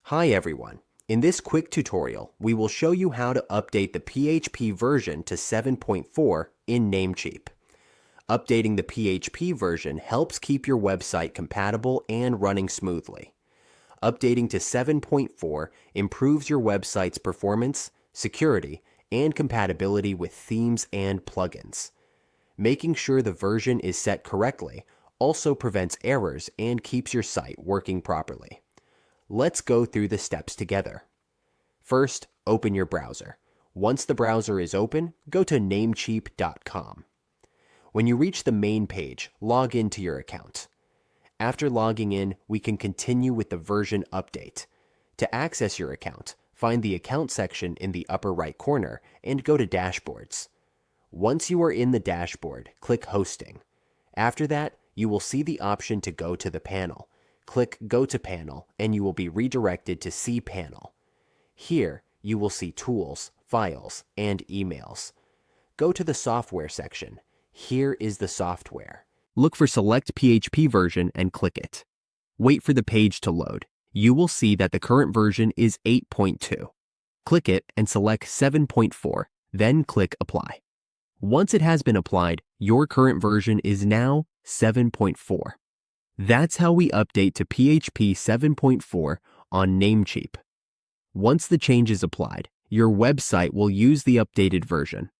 Hi everyone. In this quick tutorial, we will show you how to update the PHP version to 7.4 in Namecheap. Updating the PHP version helps keep your website compatible and running smoothly. Updating to 7.4 improves your website's performance, security, and compatibility with themes and plugins. Making sure the version is set correctly also prevents errors and keeps your site working properly. Let's go through the steps together. First, open your browser. Once the browser is open, go to Namecheap.com. When you reach the main page, log into your account. After logging in, we can continue with the version update. To access your account, find the Account section in the upper right corner and go to Dashboards. Once you are in the dashboard, click Hosting. After that, you will see the option to go to the panel. Click Go to Panel and you will be redirected to cPanel. Here, you will see Tools, Files, and Emails. Go to the Software section. Here is the software. Look for Select PHP version and click it. Wait for the page to load. You will see that the current version is 8.2. Click it and select 7.4, then click Apply. Once it has been applied, your current version is now 7.4. That's how we update to PHP 7.4 on Namecheap. Once the change is applied, your website will use the updated version.